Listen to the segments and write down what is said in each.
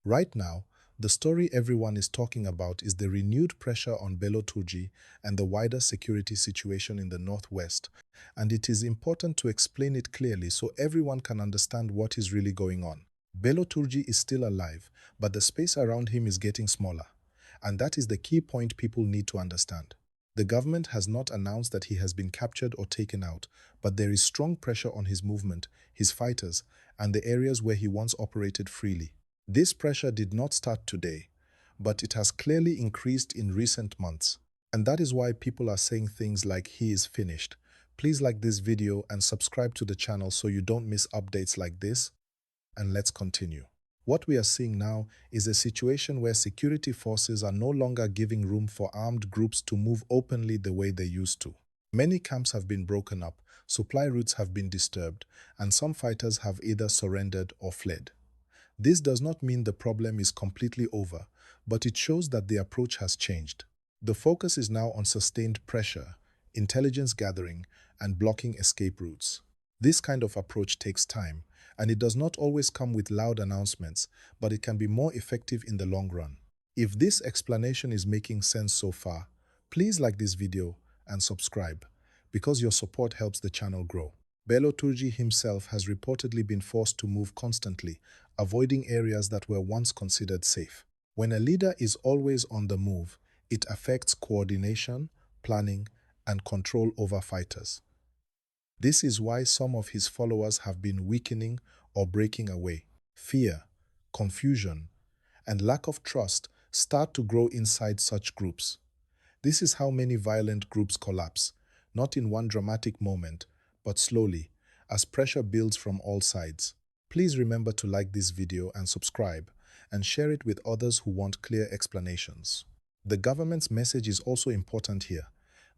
Right now, the story everyone is talking about is the renewed pressure on Bello Turji and the wider security situation in the northwest, and it is important to explain it clearly so everyone can understand what is really going on. Bello Turji is still alive, but the space around him is getting smaller, and that is the key point people need to understand. The government has not announced that he has been captured or taken out, but there is strong pressure on his movement, his fighters, and the areas where he once operated freely. This pressure did not start today, but it has clearly increased in recent months. And that is why people are saying things like he is finished. Please like this video and subscribe to the channel so you don't miss updates like this. And let's continue. What we are seeing now is a situation where security forces are no longer giving room for armed groups to move openly the way they used to. Many camps have been broken up, supply routes have been disturbed, and some fighters have either surrendered or fled. This does not mean the problem is completely over, but it shows that the approach has changed. The focus is now on sustained pressure, intelligence gathering, and blocking escape routes. This kind of approach takes time, and it does not always come with loud announcements, but it can be more effective in the long run. If this explanation is making sense so far, please like this video and subscribe, because your support helps the channel grow. Bello Turji himself has reportedly been forced to move constantly, avoiding areas that were once considered safe. When a leader is always on the move, it affects coordination, planning, and control over fighters. This is why some of his followers have been weakening or breaking away. Fear, confusion, and lack of trust start to grow inside such groups. This is how many violent groups collapse, not in one dramatic moment, but slowly, as pressure builds from all sides. Please remember to like this video and subscribe, and share it with others who want clear explanations. The government's message is also important here.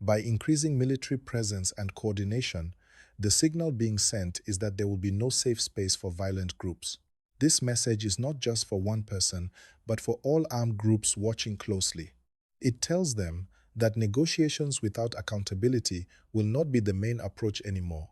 By increasing military presence and coordination, the signal being sent is that there will be no safe space for violent groups. This message is not just for one person, but for all armed groups watching closely. It tells them that negotiations without accountability will not be the main approach anymore,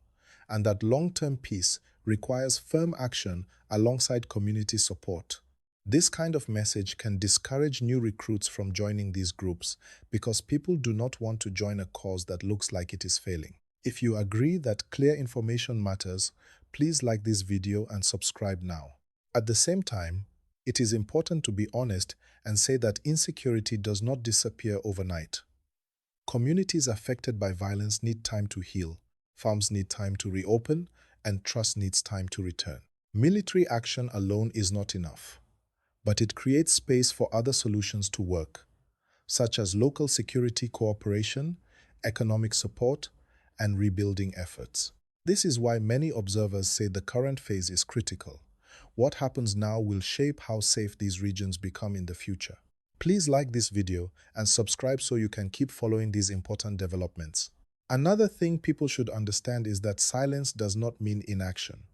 and that long-term peace requires firm action alongside community support. This kind of message can discourage new recruits from joining these groups because people do not want to join a cause that looks like it is failing. If you agree that clear information matters, please like this video and subscribe now. At the same time, it is important to be honest and say that insecurity does not disappear overnight. Communities affected by violence need time to heal, farms need time to reopen, and trust needs time to return. Military action alone is not enough, but it creates space for other solutions to work, such as local security cooperation, economic support, and rebuilding efforts. This is why many observers say the current phase is critical. What happens now will shape how safe these regions become in the future. Please like this video and subscribe so you can keep following these important developments. Another thing people should understand is that silence does not mean inaction.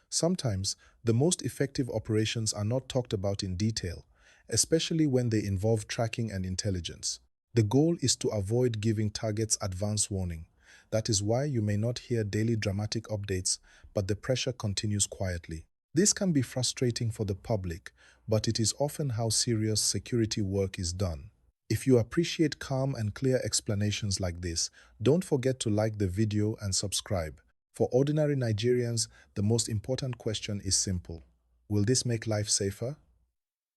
Sometimes, the most effective operations are not talked about in detail, especially when they involve tracking and intelligence. The goal is to avoid giving targets advance warning. That is why you may not hear daily dramatic updates, but the pressure continues quietly. This can be frustrating for the public, but it is often how serious security work is done. If you appreciate calm and clear explanations like this, don't forget to like the video and subscribe. For ordinary Nigerians, the most important question is simple. Will this make life safer?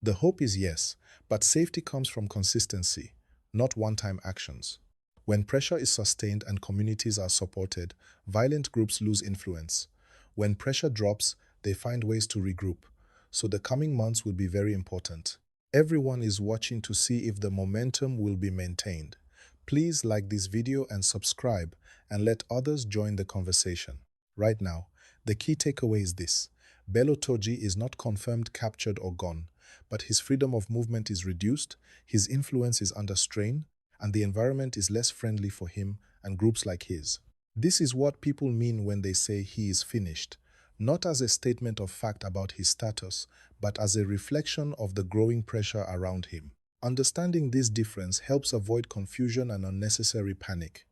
The hope is yes, but safety comes from consistency, not one-time actions. When pressure is sustained and communities are supported, violent groups lose influence. When pressure drops, they find ways to regroup. So the coming months will be very important. Everyone is watching to see if the momentum will be maintained. Please like this video and subscribe, and let others join the conversation. Right now, the key takeaway is this. Bello Turji is not confirmed captured or gone, but his freedom of movement is reduced, his influence is under strain, and the environment is less friendly for him and groups like his. This is what people mean when they say he is finished, not as a statement of fact about his status, but as a reflection of the growing pressure around him. Understanding this difference helps avoid confusion and unnecessary panic.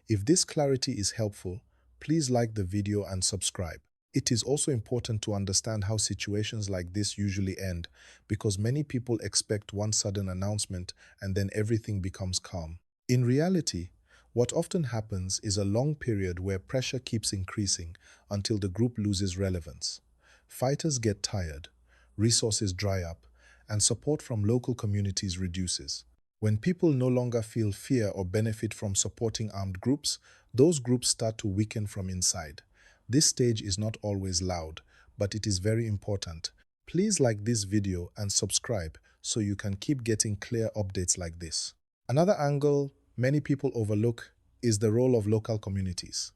If this clarity is helpful, please like the video and subscribe. It is also important to understand how situations like this usually end, because many people expect one sudden announcement and then everything becomes calm. In reality, what often happens is a long period where pressure keeps increasing until the group loses relevance. Fighters get tired, resources dry up, and support from local communities reduces. When people no longer feel fear or benefit from supporting armed groups, those groups start to weaken from inside. This stage is not always loud, but it is very important. Please like this video and subscribe so you can keep getting clear updates like this. Another angle many people overlook is the role of local communities.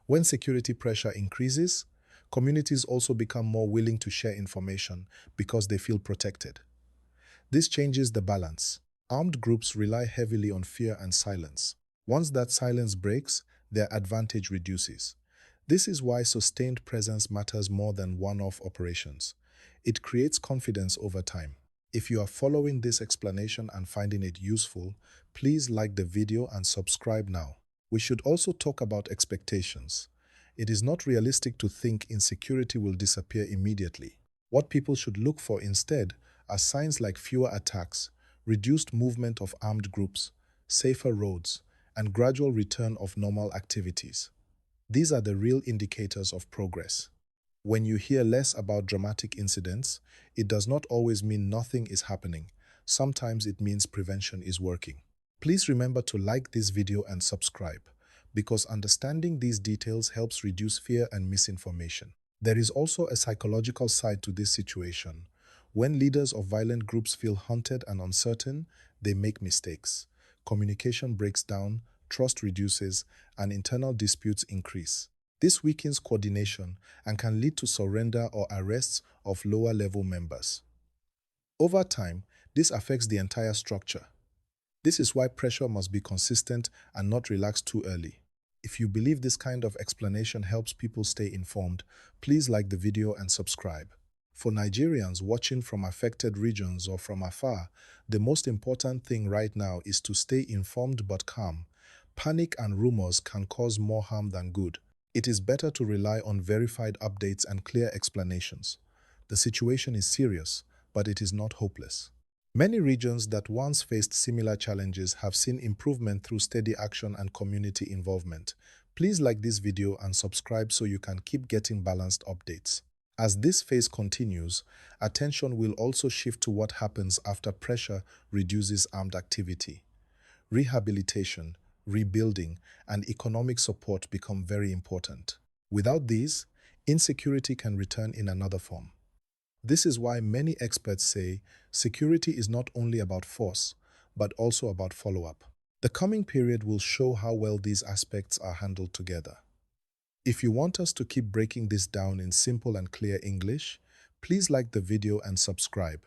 When security pressure increases, communities also become more willing to share information because they feel protected. This changes the balance. Armed groups rely heavily on fear and silence. Once that silence breaks, their advantage reduces. This is why sustained presence matters more than one-off operations. It creates confidence over time. If you are following this explanation and finding it useful, please like the video and subscribe now. We should also talk about expectations. It is not realistic to think insecurity will disappear immediately. What people should look for instead are signs like fewer attacks, reduced movement of armed groups, safer roads, and gradual return of normal activities. These are the real indicators of progress. When you hear less about dramatic incidents, it does not always mean nothing is happening. Sometimes it means prevention is working. Please remember to like this video and subscribe, because understanding these details helps reduce fear and misinformation. There is also a psychological side to this situation. When leaders of violent groups feel haunted and uncertain, they make mistakes. Communication breaks down, trust reduces, and internal disputes increase. This weakens coordination and can lead to surrender or arrests of lower-level members. Over time, this affects the entire structure. This is why pressure must be consistent and not relaxed too early. If you believe this kind of explanation helps people stay informed, please like the video and subscribe. For Nigerians watching from affected regions or from afar, the most important thing right now is to stay informed but calm. Panic and rumors can cause more harm than good. It is better to rely on verified updates and clear explanations. The situation is serious, but it is not hopeless. Many regions that once faced similar challenges have seen improvement through steady action and community involvement. Please like this video and subscribe so you can keep getting balanced updates. As this phase continues, attention will also shift to what happens after pressure reduces armed activity. Rehabilitation, rebuilding, and economic support become very important. Without these, insecurity can return in another form. This is why many experts say security is not only about force, but also about follow-up. The coming period will show how well these aspects are handled together. If you want us to keep breaking this down in simple and clear English, please like the video and subscribe.